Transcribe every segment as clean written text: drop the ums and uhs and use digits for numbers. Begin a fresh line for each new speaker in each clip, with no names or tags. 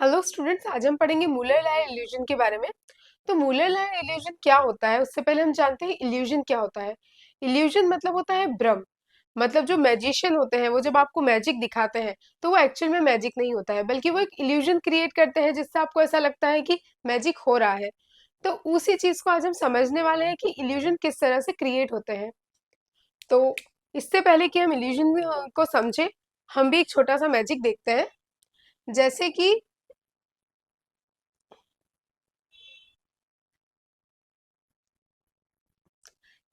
Hello students, आज हम पढ़ेंगे मूलर लायर इल्यूजन के बारे में। तो मूलर लायर इल्यूजन क्या होता है, उससे पहले हम जानते हैं इल्यूजन क्या होता है। इल्यूजन मतलब होता है भ्रम। मतलब जो मैजिशियन होते हैं वो जब आपको मैजिक दिखाते हैं तो वो एक्चुअल में मैजिक नहीं होता है, बल्कि वो एक इल्यूजन क्रिएट करते हैं जिससे आपको ऐसा लगता है कि मैजिक हो रहा है। तो उसी चीज को आज हम समझने वाले हैं कि इल्यूजन किस तरह से क्रिएट होते हैं। तो इससे पहले कि हम इल्यूजन को समझे, हम भी एक छोटा सा मैजिक देखते हैं। जैसे कि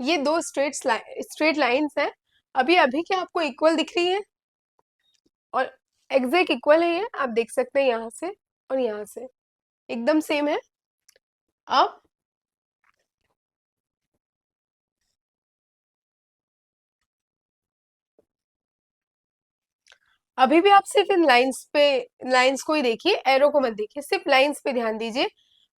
ये दो स्ट्रेट लाइंस हैं। अभी अभी क्या आपको इक्वल दिख रही है? और एग्जैक्ट इक्वल है, ये आप देख सकते हैं यहाँ से और यहाँ से एकदम सेम है। अब अभी भी आप सिर्फ इन लाइंस को ही देखिए, एरो को मत देखिए, सिर्फ लाइंस पे ध्यान दीजिए।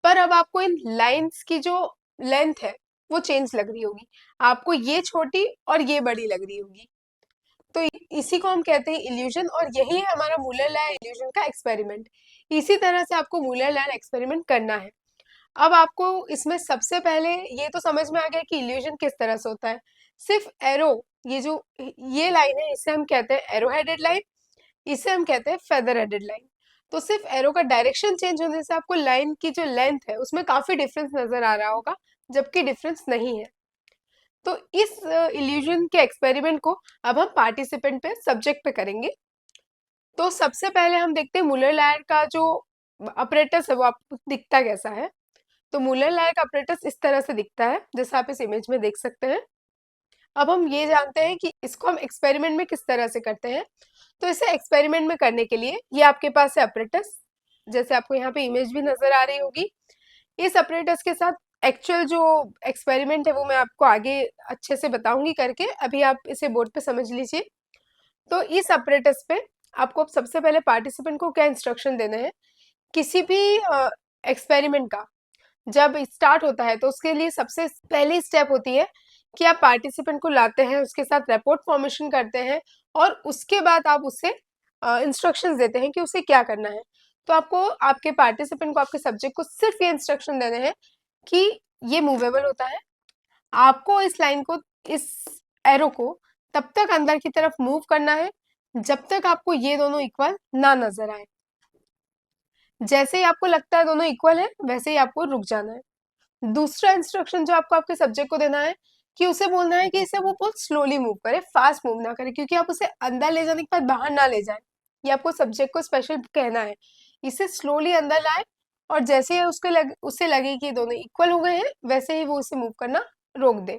पर अब आपको इन लाइंस की जो लेंथ है वो चेंज लग रही होगी। आपको ये छोटी और ये बड़ी लग रही होगी। तो इसी को हम कहते हैं इल्यूजन, और यही है हमारा मूलर लायर इल्यूजन का एक्सपेरिमेंट। इसी तरह से आपको मूलर लायर एक्सपेरिमेंट करना है। अब आपको इसमें सबसे पहले ये तो समझ में आ गया कि इल्यूजन किस तरह से होता है। सिर्फ एरो, ये जो ये लाइन है इसे हम कहते हैं एरो हेडेड लाइन, इसे हम कहते हैं फेदर हेडेड लाइन। तो सिर्फ एरो का डायरेक्शन चेंज होने से आपको लाइन की जो लेंथ है उसमें काफी डिफरेंस नजर आ रहा होगा, जबकि डिफरेंस नहीं है। तो इस इल्यूजन के एक्सपेरिमेंट को अब हम पार्टिसिपेंट पे सब्जेक्ट पे करेंगे। तो सबसे पहले हम देखते हैं मुलर लायर का जो अपरेटस है वो आपको दिखता कैसा है। तो मुलर लायर का अपरेटस इस तरह से दिखता है जैसा आप इस इमेज में देख सकते हैं। अब हम ये जानते हैं कि इसको हम एक्सपेरिमेंट में किस तरह से करते हैं। तो इसे एक्सपेरिमेंट में करने के लिए ये आपके पास है अपरेटस, जैसे आपको यहाँ पे इमेज भी नजर आ रही होगी। इस अपरेटस के साथ एक्चुअल जो एक्सपेरिमेंट है वो मैं आपको आगे अच्छे से बताऊंगी करके, अभी आप इसे बोर्ड पे समझ लीजिए। तो इस अपरेटस पे आपको सबसे पहले पार्टिसिपेंट को क्या इंस्ट्रक्शन देने हैं। किसी भी एक्सपेरिमेंट का जब स्टार्ट होता है तो उसके लिए सबसे पहली स्टेप होती है कि आप पार्टिसिपेंट को लाते हैं, उसके साथ रिपोर्ट फॉर्मेशन करते हैं, और उसके बाद आप उससे इंस्ट्रक्शंस देते हैं कि उसे क्या करना है। तो आपको आपके पार्टिसिपेंट को, आपके सब्जेक्ट को सिर्फ ये इंस्ट्रक्शन देने हैं कि ये मूवेबल होता है। आपको इस लाइन को, इस एरो को तब तक अंदर की तरफ मूव करना है जब तक आपको ये दोनों इक्वल ना नजर आए। जैसे ही आपको लगता है दोनों इक्वल है वैसे ही आपको रुक जाना है। दूसरा इंस्ट्रक्शन जो आपको आपके सब्जेक्ट को देना है कि उसे बोलना है कि इसे वो बहुत स्लोली मूव करे, फास्ट मूव ना करे, क्योंकि आप उसे अंदर ले जाने के बाद बाहर ना ले जाए। ये आपको सब्जेक्ट को स्पेशल कहना है। इसे स्लोली अंदर लाए, और जैसे ही उसे लगे कि दोनों इक्वल हो गए हैं वैसे ही वो उसे मूव करना रोक दे।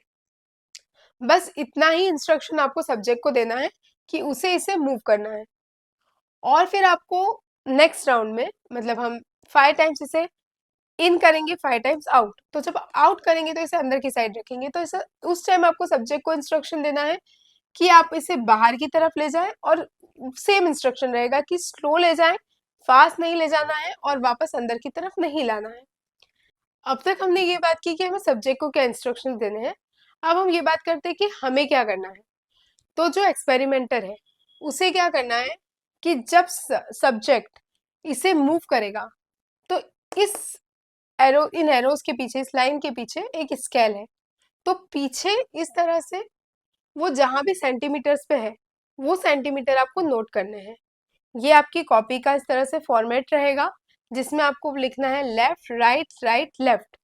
बस इतना ही इंस्ट्रक्शन आपको सब्जेक्ट को देना है कि उसे इसे मूव करना है। और फिर आपको नेक्स्ट राउंड में, मतलब हम 5 टाइम्स इसे इन करेंगे, 5 टाइम्स आउट। तो जब आउट करेंगे तो इसे अंदर की साइड रखेंगे। तो इसे उस टाइम आपको सब्जेक्ट को इंस्ट्रक्शन देना है कि आप इसे बाहर की तरफ ले जाएं, और सेम इंस्ट्रक्शन रहेगा कि स्लो ले जाएं, फास्ट नहीं ले जाना है, और वापस अंदर की तरफ नहीं लाना है। अब तक हमने ये बात की कि हमें सब्जेक्ट को क्या इंस्ट्रक्शन देने हैं। अब हम ये बात करते हैं कि हमें क्या करना है। तो जो एक्सपेरिमेंटर है उसे क्या करना है कि जब सब्जेक्ट इसे मूव करेगा तो इस इन एरोज के पीछे, इस लाइन के पीछे एक स्केल है। तो पीछे इस तरह से वो जहां भी सेंटीमीटर्स पे है वो सेंटीमीटर आपको नोट करने हैं। ये आपकी कॉपी का इस तरह से फॉर्मेट रहेगा जिसमें आपको लिखना है left right right left.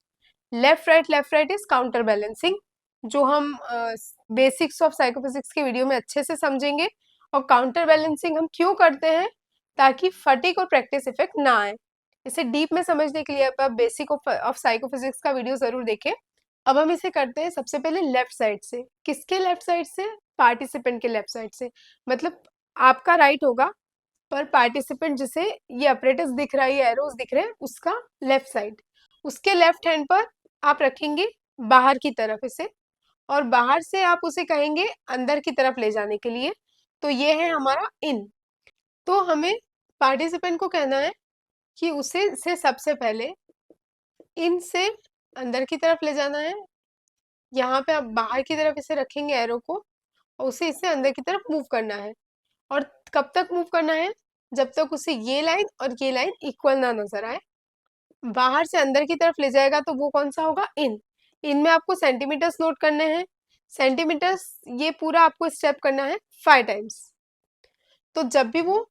Left right is counter balancing, जो हम बेसिक्स ऑफ साइकोफिजिक्स के वीडियो में अच्छे से समझेंगे। और काउंटर बैलेंसिंग हम क्यों करते हैं, ताकि फटीग और प्रैक्टिस इफेक्ट ना आए। इसे डीप में समझने के लिए आप बेसिक ऑफ साइकोफिजिक्स का वीडियो जरूर देखें। अब हम इसे करते हैं सबसे पहले लेफ्ट साइड से। किसके लेफ्ट साइड से? पार्टिसिपेंट के लेफ्ट साइड से। मतलब आपका राइट होगा, पर पार्टिसिपेंट जिसे ये अपरेटस दिख रहा है, ये एरोस दिख रहे हैं, उसका लेफ्ट साइड। उसके लेफ्ट हैंड पर आप रखेंगे बाहर की तरफ इसे, और बाहर से आप उसे कहेंगे अंदर की तरफ ले जाने के लिए। तो ये है हमारा इन। तो हमें पार्टिसिपेंट को कहना है कि उसे से सबसे पहले इन से अंदर की तरफ ले जाना है। यहाँ पे आप बाहर की तरफ इसे रखेंगे एरो को, और उसे इससे अंदर की तरफ मूव करना है। और कब तक मूव करना है? जब तक उसे ये लाइन और ये लाइन इक्वल ना नजर आए। बाहर से अंदर की तरफ ले जाएगा तो वो कौन सा होगा, इन। इन में आपको सेंटीमीटर्स नोट करने हैं। सेंटीमीटर्स ये पूरा आपको स्टेप करना है 5 टाइम्स। तो जब भी वो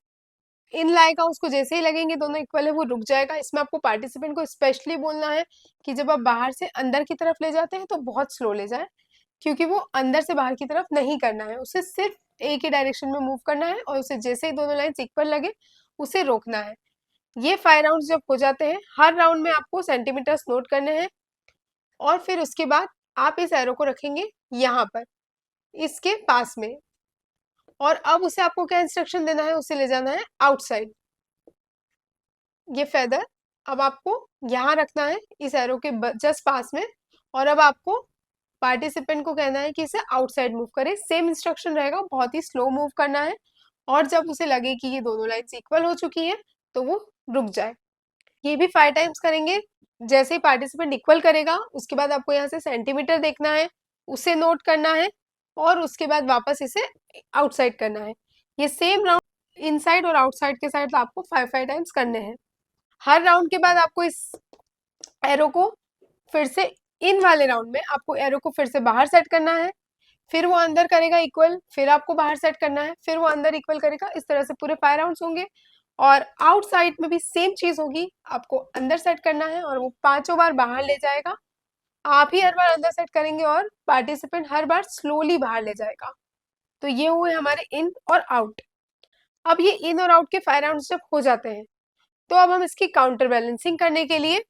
इन लाएगा, उसको जैसे ही लगेंगे दोनों इक्वल है, वो रुक जाएगा। इसमें आपको पार्टिसिपेंट को स्पेशली बोलना है कि जब आप बाहर से अंदर की तरफ ले जाते हैं तो बहुत स्लो ले जाए, क्योंकि वो अंदर से बाहर की तरफ नहीं करना है, उसे सिर्फ एक ही डायरेक्शन में मूव करना है, और उसे जैसे ही दोनों लाइंस इक्वल लगे उसे रोकना है। ये 5 राउंड जब हो जाते हैं, हर राउंड में आपको सेंटीमीटर्स नोट करने हैं, और फिर उसके बाद आप इस एरो को रखेंगे यहाँ पर, इसके पास में। और अब उसे आपको क्या इंस्ट्रक्शन देना है, उसे ले जाना है आउटसाइड। ये फेदर अब आपको यहाँ रखना है, इस एरो के जस्ट पास में। और अब आपको पार्टिसिपेंट को कहना है कि इसे आउटसाइड मूव करे। सेम इंस्ट्रक्शन रहेगा, बहुत ही स्लो मूव करना है, और जब उसे लगे कि ये दोनों लाइन्स इक्वल हो चुकी हैं तो वो रुक जाए। ये भी 5 टाइम्स करेंगे। जैसे ही पार्टिसिपेंट इक्वल करेगा, उसके बाद आपको यहाँ से सेंटीमीटर देखना है, उसे नोट करना है, और उसके बाद वापस इसे आउटसाइड करना है। ये सेम राउंड इनसाइड और आउटसाइड के साइड आपको 5 टाइम्स करने हैं। हर राउंड के बाद आपको इस एरो को फिर से, इन वाले राउंड में आपको एरो को फिर से बाहर सेट करना है, फिर वो अंदर करेगा इक्वल, फिर आपको बाहर सेट करना है, फिर वो अंदर इक्वल करेगा। इस तरह से पूरे 5 राउंड्स होंगे। और आउटसाइड में भी सेम चीज होगी, आपको अंदर सेट करना है और वो 5 बार बाहर ले जाएगा। आप ही हर बार अंदर सेट करेंगे और पार्टिसिपेंट हर बार स्लोली बाहर ले जाएगा। तो ये हुए हमारे इन और आउट। अब ये इन और आउट के 5 राउंड्स जब हो जाते हैं, तो अब हम इसकी काउंटर बैलेंसिंग करने के लिए,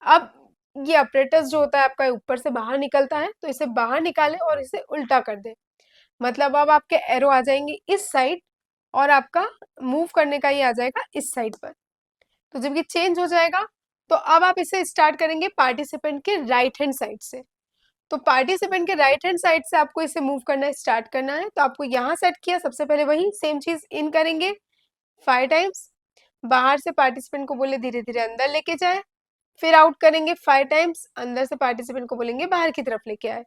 अब ये अपरेटस जो होता है आपका ऊपर से बाहर निकलता है, तो इसे बाहर निकालें और इसे उल्टा कर दें। मतलब अब आपके एरो आ जाएंगे इस साइड, और आपका मूव करने का ये आ जाएगा इस साइड पर। तो जब ये चेंज हो जाएगा, तो अब आप इसे स्टार्ट करेंगे पार्टिसिपेंट के राइट हैंड साइड से। तो पार्टिसिपेंट के राइट हैंड साइड से आपको इसे मूव करना स्टार्ट करना है। तो आपको यहाँ सेट किया, सबसे पहले वही सेम चीज इन करेंगे 5 टाइम्स। बाहर से पार्टिसिपेंट को बोले धीरे धीरे अंदर लेके जाए, फिर आउट करेंगे 5 टाइम्स, अंदर से पार्टिसिपेंट को बोलेंगे बाहर की तरफ लेके आए।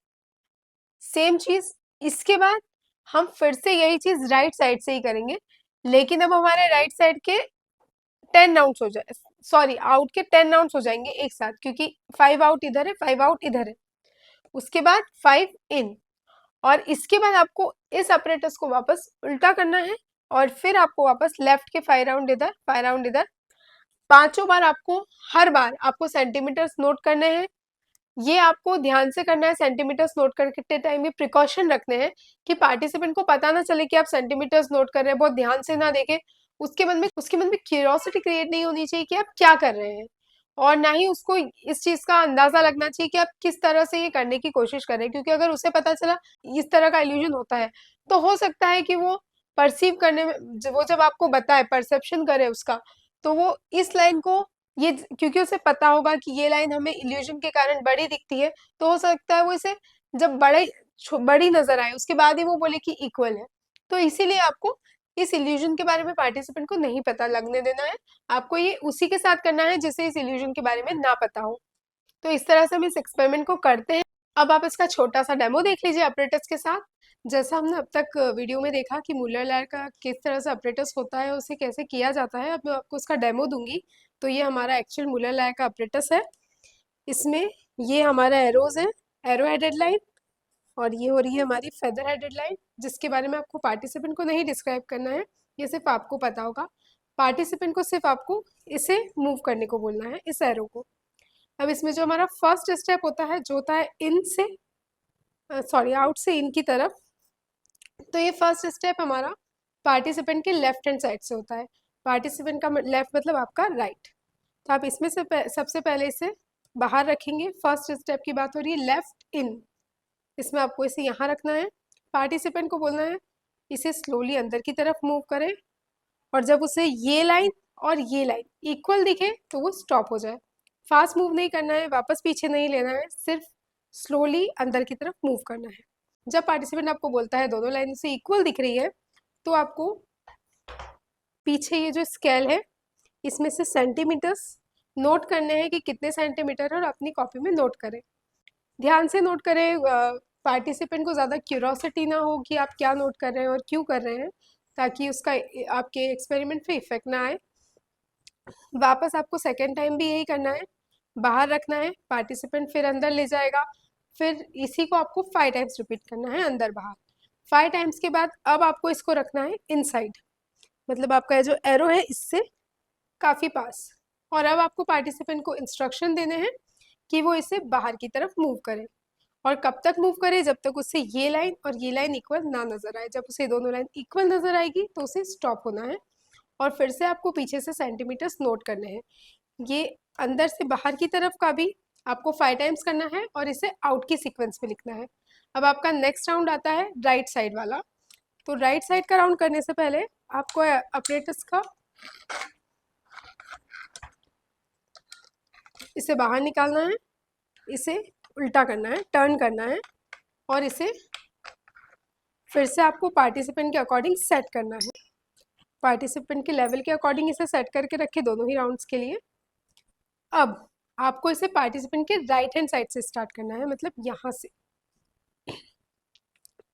सेम चीज इसके बाद हम फिर से यही चीज राइट साइड से ही करेंगे, लेकिन अब हमारे राइट साइड के 10 राउंड्स हो जाए, सॉरी आउट के 10 राउंड्स हो जाएंगे एक साथ, क्योंकि 5 आउट इधर है, 5 आउट इधर है। उसके बाद 5 इन, और इसके बाद आपको इस अपरेटस को वापस उल्टा करना है, और फिर आपको वापस लेफ्ट के 5 राउंड इधर, 5 राउंड इधर। 5 बार आपको, हर बार आपको सेंटीमीटर्स नोट करने हैं। ये आपको ध्यान से करना है। सेंटीमीटर्स नोट करते टाइम ये प्रिकॉशन रखने हैं कि पार्टिसिपेंट को पता ना चले कि आप सेंटीमीटर्स नोट कर रहे हैं, बहुत ध्यान से ना देखें। उसके मन में क्यूरियोसिटी क्रिएट नहीं होनी चाहिए कि आप क्या कर रहे हैं, और ना ही उसको इस चीज का अंदाजा लगना चाहिए कि आप किस तरह से ये करने की कोशिश कर रहे हैं। क्योंकि अगर उसे पता चला इस तरह का इल्यूजन होता है, तो हो सकता है कि वो परसीव करने में, वो जब आपको बताए परसेप्शन करे उसका, तो वो इस लाइन को, ये क्योंकि उसे पता होगा कि ये लाइन हमें इल्यूजन के कारण बड़ी दिखती है, तो हो सकता है वो इसे जब बड़ी नजर आए उसके बाद ही वो बोले कि इक्वल है। तो इसीलिए आपको इस इल्यूजन के बारे में पार्टिसिपेंट को नहीं पता लगने देना है। आपको ये उसी के साथ करना है जिसे इस इल्यूजन के बारे में ना पता हो। तो इस तरह से हम इस एक्सपेरिमेंट को करते हैं। अब आप इसका छोटा सा डेमो देख लीजिए अपरेटस के साथ। जैसा हमने अब तक वीडियो में देखा कि मूलर लायर का किस तरह से अपरेटस होता है, उसे कैसे किया जाता है, अब मैं आपको उसका डेमो दूंगी। तो ये हमारा एक्चुअल मूलर लायर का अपरेटस है। इसमें ये हमारा एरोज है, एरो हेडेड लाइन, और ये हो रही है हमारी फेदर हेडेड लाइन, जिसके बारे में आपको पार्टिसिपेंट को नहीं डिस्क्राइब करना है, ये सिर्फ आपको पता होगा। पार्टिसिपेंट को सिर्फ आपको इसे मूव करने को बोलना है, इस एरो को। अब इसमें जो हमारा फर्स्ट स्टेप होता है, जो होता है इन से, सॉरी आउट से इन की तरफ। तो ये फर्स्ट स्टेप हमारा पार्टिसिपेंट के लेफ्ट हैंड साइड से होता है। पार्टिसिपेंट का लेफ्ट मतलब आपका राइट। तो आप इसमें से सबसे पहले इसे बाहर रखेंगे। फर्स्ट स्टेप की बात हो रही है लेफ्ट इन, इसमें आपको इसे यहाँ रखना है। पार्टिसिपेंट को बोलना है इसे स्लोली अंदर की तरफ मूव करें, और जब उसे ये लाइन और ये लाइन इक्वल दिखे तो वो स्टॉप हो जाए। फास्ट मूव नहीं करना है, वापस पीछे नहीं लेना है, सिर्फ स्लोली अंदर की तरफ मूव करना है। जब पार्टिसिपेंट आपको बोलता है दोनों लाइन से इक्वल दिख रही है, तो आपको पीछे ये जो स्केल है इसमें से सेंटीमीटर्स नोट करने हैं कि कितने सेंटीमीटर है, और अपनी कॉपी में नोट करें। ध्यान से नोट करें, पार्टिसिपेंट को ज़्यादा क्यूरोसिटी ना हो कि आप क्या नोट कर रहे हैं और क्यों कर रहे हैं। ताकि उसका आपके एक्सपेरिमेंट पे इफेक्ट ना आए। वापस आपको सेकेंड टाइम भी यही करना है, बाहर रखना है, पार्टिसिपेंट फिर अंदर ले जाएगा, फिर इसी को आपको 5 टाइम्स रिपीट करना है अंदर बाहर। 5 टाइम्स के बाद अब आपको इसको रखना है इनसाइड, मतलब आपका जो एरो है इससे काफी पास। और अब आपको पार्टिसिपेंट को इंस्ट्रक्शन देने हैं कि वो इसे बाहर की तरफ मूव करे। और कब तक मूव करे? जब तक उससे ये लाइन और ये लाइन इक्वल ना नजर आए। जब उसे दोनों लाइन इक्वल नजर आएगी तो उसे स्टॉप होना है। और फिर से आपको पीछे से सेंटीमीटर्स नोट करने हैं। ये अंदर से बाहर की तरफ का भी आपको 5 टाइम्स करना है और इसे आउट की सीक्वेंस में लिखना है। अब आपका नेक्स्ट राउंड आता है राइट साइड वाला। तो राइट साइड का राउंड करने से पहले आपको अपरेटस का इसे बाहर निकालना है, इसे उल्टा करना है, टर्न करना है, और इसे फिर से आपको पार्टिसिपेंट के अकॉर्डिंग सेट करना है। पार्टिसिपेंट के लेवल के अकॉर्डिंग इसे सेट करके रखे दोनों ही राउंड्स के लिए। अब आपको इसे पार्टिसिपेंट के राइट हैंड साइड से स्टार्ट करना है, मतलब यहाँ से।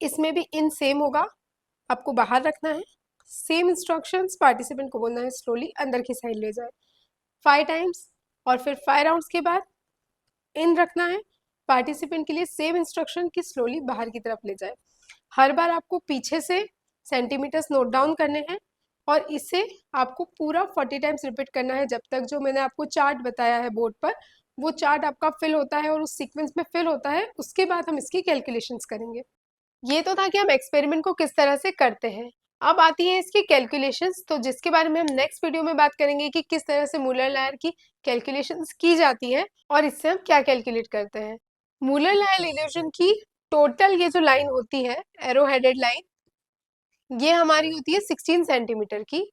इसमें भी इन सेम होगा, आपको बाहर रखना है, सेम इंस्ट्रक्शंस, पार्टिसिपेंट को बोलना है स्लोली अंदर की साइड ले जाए 5 टाइम्स। और फिर 5 राउंड्स के बाद इन रखना है, पार्टिसिपेंट के लिए सेम इंस्ट्रक्शन कि स्लोली बाहर की तरफ ले जाए। हर बार आपको पीछे से सेंटीमीटर्स नोट डाउन करने हैं और इसे आपको पूरा 40 टाइम्स रिपीट करना है, जब तक जो मैंने आपको चार्ट बताया है बोर्ड पर वो चार्ट आपका फिल होता है और उस सीक्वेंस में फिल होता है। उसके बाद हम इसकी कैलकुलेशंस करेंगे। ये तो था कि हम एक्सपेरिमेंट को किस तरह से करते हैं। अब आती है इसकी कैलकुलेशंस, तो जिसके बारे में हम नेक्स्ट वीडियो में बात करेंगे कि किस तरह से मूलर लायर की कैलकुलेशंस की जाती है और इससे हम क्या कैलकुलेट करते हैं। मूलर लायर इल्यूजन की टोटल ये जो लाइन होती है, एरो हेडेड लाइन, ये हमारी होती है 16 सेंटीमीटर की।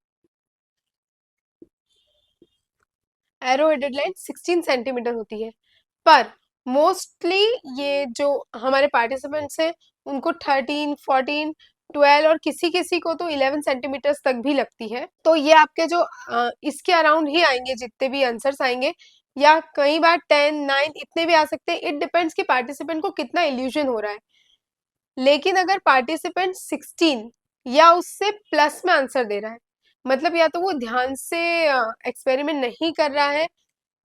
एरो हेडेड लाइन 16 सेंटीमीटर होती है, पर मोस्टली ये जो हमारे पार्टिसिपेंट्स हैं उनको 13, 14, 12 और किसी किसी को तो 11 सेंटीमीटर्स तक भी लगती है। तो ये आपके जो इसके अराउंड ही आएंगे जितने भी आंसर्स आएंगे, या कई बार 10, 9 इतने भी आ सकते हैं। इट डिपेंड्स कि पार्टिसिपेंट को कितना इल्यूजन हो रहा है। लेकिन अगर पार्टिसिपेंट 16 या उससे प्लस में आंसर दे रहा है, मतलब या तो वो ध्यान से एक्सपेरिमेंट नहीं कर रहा है,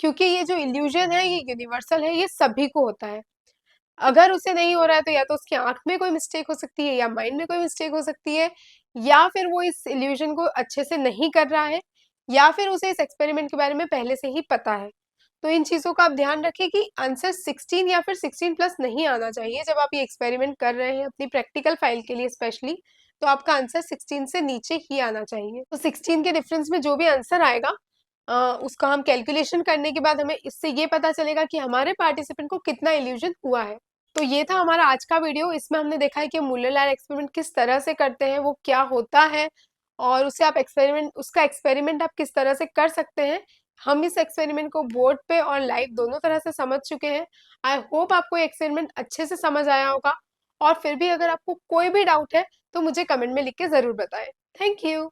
क्योंकि ये जो इल्यूजन है ये यूनिवर्सल है, ये सभी को होता है। अगर उसे नहीं हो रहा है तो या तो उसकी आंख में कोई मिस्टेक हो सकती है या माइंड में कोई मिस्टेक हो सकती है, या फिर वो इस इल्यूजन को अच्छे से नहीं कर रहा है, या फिर उसे इस एक्सपेरिमेंट के बारे में पहले से ही पता है। तो इन चीजों का आप ध्यान रखें कि आंसर 16 या फिर 16 प्लस नहीं आना चाहिए। जब आप ये एक्सपेरिमेंट कर रहे हैं अपनी प्रैक्टिकल फाइल के लिए स्पेशली, तो आपका आंसर 16 से नीचे ही आना चाहिए। तो 16 के डिफरेंस में जो भी आंसर आएगा उसका हम कैलकुलेशन करने के बाद हमें इससे ये पता चलेगा कि हमारे पार्टिसिपेंट को कितना इल्यूजन हुआ है। तो ये था हमारा आज का वीडियो। इसमें हमने देखा है कि मूलर लायर एक्सपेरिमेंट किस तरह से करते हैं, वो क्या होता है, और उसे आप उसका एक्सपेरिमेंट आप किस तरह से कर सकते हैं। हम इस एक्सपेरिमेंट को बोर्ड पे और लाइव दोनों तरह से समझ चुके हैं। आई होप आपको ये एक्सपेरिमेंट अच्छे से समझ आया होगा। और फिर भी अगर आपको कोई भी डाउट है तो मुझे कमेंट में लिख के जरूर बताएं। Thank you.